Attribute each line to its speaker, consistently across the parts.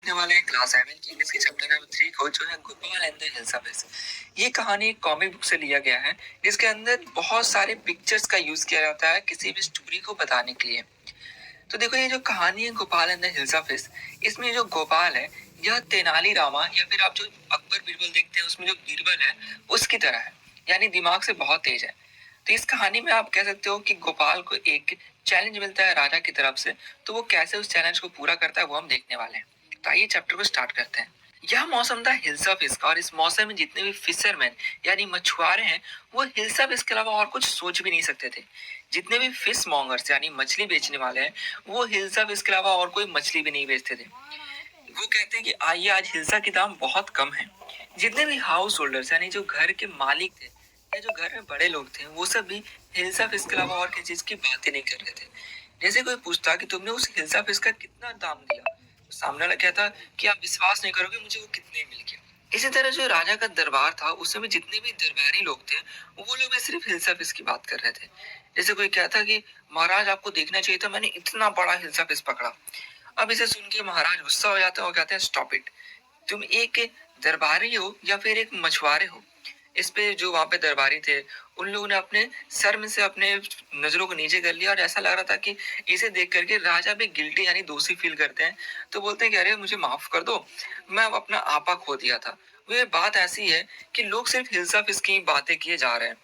Speaker 1: देखने वाले हैं क्लास 7 की इंग्लिश के चैप्टर नंबर 3 को, जो है गोपाल एंड द हिल्साफिश। ये कहानी एक कॉमिक बुक से लिया गया है, जिसके अंदर बहुत सारे पिक्चर्स का यूज किया जाता है किसी भी स्टोरी को बताने के लिए। तो देखो, ये जो कहानी है गोपाल एंड द हिल्साफिश, इसमें जो गोपाल है, यह तेनाली रामा या फिर आप जो अकबर बीरबल देखते हैं उसमें जो बीरबल है, उसकी तरह है। यानी दिमाग से बहुत तेज है। तो इस कहानी में आप कह सकते हो कि गोपाल को एक चैलेंज मिलता है राजा की तरफ से। तो वो कैसे उस चैलेंज को पूरा करता है, वो हम देखने वाले हैं। तो आइए चैप्टर को स्टार्ट करते हैं। यह मौसम था हिल्सा फिश का, और इस मौसम में जितने भी फिशरमैन यानी मछुआरे हैं, वो हिल्सा फिश के अलावा और कुछ सोच भी नहीं सकते थे। जितने भी फिश मॉन्गर्स यानी मछली बेचने वाले हैं, वो हिल्सा फिश के अलावा और कोई मछली भी नहीं बेचते थे। वो कहते हैं कि आइए, आज हिल्सा के दाम बहुत कम है। जितने भी हाउस होल्डर्स यानी जो घर के मालिक थे या जो घर में बड़े लोग थे, वो सब भी हिल्सा फिश के अलावा और किसी चीज की बातें नहीं कर रहे थे। जैसे कोई पूछता कि तुमने उस हिल्सा फिश का कितना दाम दिया, तो सामने वाला कहता कि आप विश्वास नहीं करोगे, मुझे वो कितने मिल गया। इसी तरह जो राजा का दरबार था, उस समय जितने भी दरबारी लोग थे, वो लोग भी सिर्फ हिल्सा फिश की बात कर रहे थे। जैसे कोई कहता कि महाराज, आपको देखना चाहिए था, मैंने इतना बड़ा हिल्सा फिश पकड़ा। अब इसे सुन के महाराज गुस्सा हो जाते हैं और कहते हैं, स्टॉप इट। तुम एक दरबारी हो या फिर एक मछुआरे हो? इस पे जो वहां पे दरबारी थे, उन लोगों ने अपने सर में से अपने नजरों को नीचे कर लिया, और ऐसा लग रहा था कि इसे देख करके राजा भी गिल्टी यानी दोषी फील करते हैं। तो बोलते हैं कि अरे मुझे माफ कर दो, मैं अब अपना आपा खो दिया था। वो ये बात ऐसी है कि लोग सिर्फ हिल्सा फिश की बातें किए जा रहे हैं।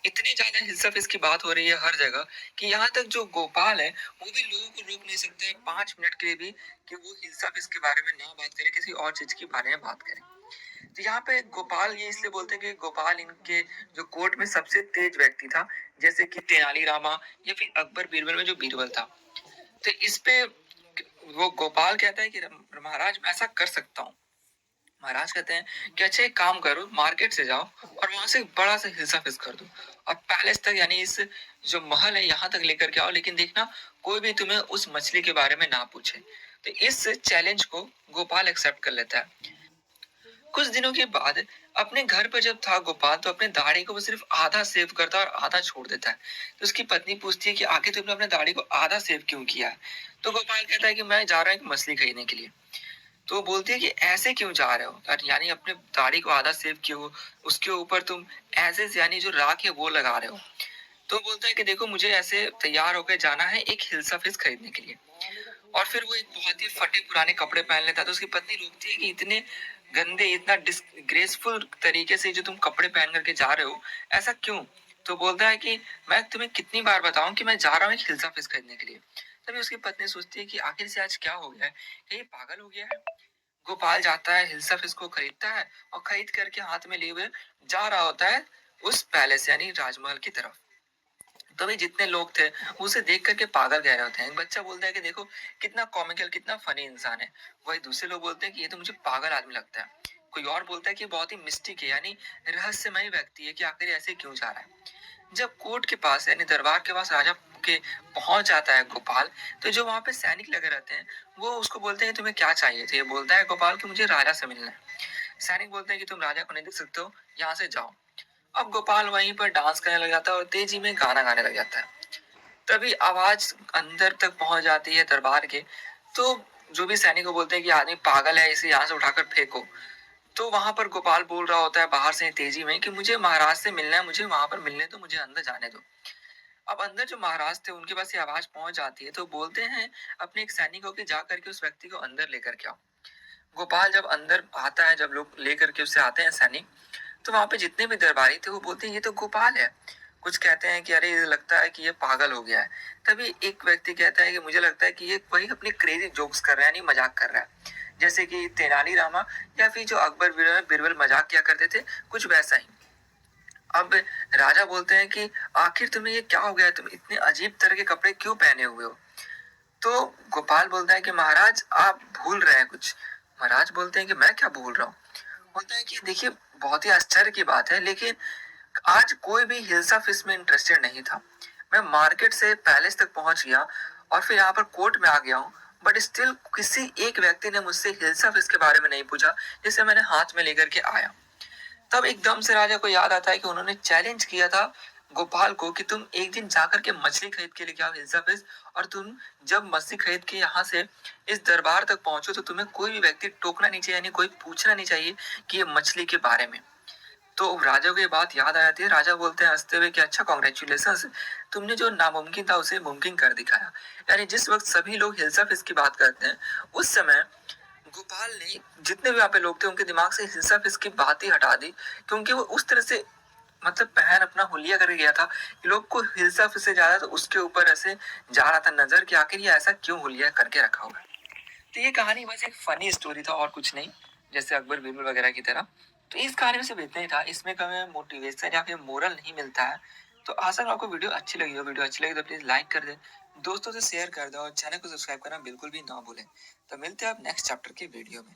Speaker 1: इतनी ज्यादा हिल्सा फिश की बात हो रही है हर जगह कि यहाँ तक जो गोपाल है, वो भी लोगों को रोक नहीं सकते हैं 5 मिनट के लिए भी, कि वो हिल्सा फिश के बारे में ना बात करें, किसी और चीज के बारे में बात करें। तो यहाँ पे गोपाल ये इसलिए बोलते हैं कि गोपाल इनके जो कोर्ट में सबसे तेज व्यक्ति था, जैसे कि तेनाली रामा या फिर अकबर बीरबल में जो बीरबल था। तो इस पे वो गोपाल कहता है कि महाराज, मैं ऐसा कर सकता हूँ। महाराज कहते हैं कि अच्छा, एक काम करो, मार्केट से जाओ और वहां से एक बड़ा सा हिस्सा फिक्स कर दो, और पैलेस तक यानी इस जो महल है यहाँ तक लेकर के आओ, लेकिन देखना कोई भी तुम्हें उस मछली के बारे में ना पूछे। तो इस चैलेंज को गोपाल एक्सेप्ट कर लेता है। कुछ दिनों के बाद अपने घर पर जब था गोपाल, तो अपने दाढ़ी को वो सिर्फ आधा सेव करता है और आधा छोड़ देता है। तो उसकी पत्नी पूछती है कि आखिर तुमने अपने दाढ़ी को आधा सेव क्यों किया है? तो गोपाल कहता है कि मैं जा रहा हूँ एक मछली खरीदने के लिए। तो बोलती है कि ऐसे क्यों जा रहे हो, और यानी अपने दाढ़ी को आधा सेव किए हो, उसके ऊपर तुम ऐसे यानी जो राख है वो लगा रहे हो। तो बोलता है कि देखो, मुझे ऐसे तैयार होकर जाना है एक हिल्सा फिश खरीदने के लिए। और फिर वो एक बहुत ही फटे पुराने कपड़े पहन लेता है। तो उसकी पत्नी रोकती है कि इतने गंदे, इतना डिसग्रेसफुल तरीके से जो तुम कपड़े पहन करके जा रहे हो, ऐसा क्यों? तो बोलता है कि मैं तुम्हें कितनी बार बताऊं कि मैं जा रहा हूँ एक हिल्सा फिश खरीदने के लिए। तभी उसकी पत्नी सोचती है कि आखिर से आज क्या हो गया है, क्या ये पागल हो गया है? गोपाल जाता है, हिल्सा फिश को खरीदता है और खरीद करके हाथ में लिए हुए जा रहा होता है उस पैलेस यानी राजमहल की तरफ। तभी जितने लोग थे, उसे देख करके पागल कह रहे होते हैं। एक बच्चा बोलता है कि देखो, कितना कॉमिकल, कितना फनी इंसान है। वही दूसरे लोग बोलते हैं कि ये तो मुझे पागल आदमी लगता है। कोई और बोलता है कि बहुत ही मिस्टिक है, यानी रहस्यमय व्यक्ति है, कि आखिर ऐसे क्यों जा रहा है। जब कोर्ट के पास यानी दरबार के पास राजा के पहुंच जाता है गोपाल, तो जो वहां पे सैनिक लगे रहते हैं, वो उसको बोलते हैं तुम्हें क्या चाहिए। तो ये बोलता है गोपाल कि मुझे राजा से मिलना है। सैनिक बोलते हैं कि तुम राजा को नहीं देख सकते हो, यहाँ से जाओ। अब गोपाल वहीं पर डांस करने लग जाता है और तेजी में गाना गाने लग जाता है। तभी आवाज अंदर तक पहुंच जाती है दरबार के। तो जो भी सैनिक को बोलते हैं कि आदमी पागल है, इसे यहाँ से उठाकर फेंको। तो वहां पर गोपाल बोल रहा होता है बाहर से तेजी में कि मुझे महाराज से मिलना है, मुझे वहां पर मिलने दो, मुझे अंदर जाने दो। अब अंदर जो महाराज थे, उनके पास ये आवाज पहुंच जाती है, तो बोलते हैं अपने एक सैनिक को कि जा करके उस व्यक्ति को अंदर लेकर के आओ। गोपाल जब अंदर आता है, जब लोग लेकर के उससे आते हैं सैनिक, तो वहां पे जितने भी दरबारी थे, वो बोलते हैं ये तो गोपाल है। कुछ कहते हैं कि अरे, ये लगता है कि ये पागल हो गया है। तभी एक व्यक्ति कहता है कि मुझे लगता है कि ये वही अपने क्रेजी जोक्स कर रहा है, यानी मजाक कर रहा है, जैसे कि तेनाली रामा या फिर जो अकबर बीरबल बीरबल मजाक किया करते थे, कुछ वैसा ही। अब राजा बोलते हैं कि आखिर तुम्हें ये क्या हो गया है, तुम इतने अजीब तरह के कपड़े क्यों पहने हुए हो? तो गोपाल बोलता है कि महाराज, आप भूल रहे हैं कुछ। महाराज बोलते हैं कि मैं क्या भूल रहा हूँ? बोलता है कि देखिए, बहुत ही आश्चर्य की बात है, लेकिन आज कोई भी हिल्सा फिश में इंटरेस्टेड नहीं था। मैं मार्केट से पैलेस तक पहुंच गया और फिर यहाँ पर कोर्ट में आ गया हूँ, बट स्टिल किसी एक व्यक्ति ने मुझसे हिल्सा फिश के बारे में नहीं पूछा, जिसे मैंने हाथ में लेकर के आया। तब एकदम से राजा को याद आता है कि उन्होंने चैलेंज किया था गोपाल को कि तुम एक दिन जाकर के मछली खरीद के लेके आओ हिल्सा फिश, और तुम जब मछली खरीद के यहाँ से इस दरबार तक पहुंचो तो तुम्हें कोई भी व्यक्ति टोकना नहीं चाहिए, यानी कोई पूछना नहीं चाहिए कि ये मछली के बारे में। तो राजा को ये बात याद आ जाती है। राजा बोलते हैं हंसते हुए कि अच्छा, कॉन्ग्रेचुलेशन, तुमने जो नामुमकिन था उसे मुमकिन कर दिखाया। यानी जिस वक्त सभी लोग हिल्सा फिश की बात करते हैं, उस समय गोपाल ने जितने भी वहां पे लोग थे उनके दिमाग से हिल्सा फिश की बात ही हटा दी, क्योंकि वो उस तरह से मतलब पहन अपना हुलिया करके गया था कि लोग को हिल्सा फिश से ज्यादा तो उसके ऊपर ऐसे जा रहा था नजर कि आखिर ये ऐसा क्यों हुलिया करके रखा हुआ है। तो ये कहानी बस एक फनी स्टोरी था और कुछ नहीं, जैसे अकबर बीरबल वगैरह की तरह। तो इस कहानी में सिर्फ इतना ही था, इसमें कभी मोटिवेशन या फिर मोरल नहीं मिलता है। तो आशा करो आपको वीडियो अच्छी लगी हो। वीडियो अच्छी लगी तो प्लीज लाइक कर दे, दोस्तों से शेयर कर दो और चैनल को सब्सक्राइब करना बिल्कुल भी ना भूलें। तो मिलते हैं आप नेक्स्ट चैप्टर के वीडियो में।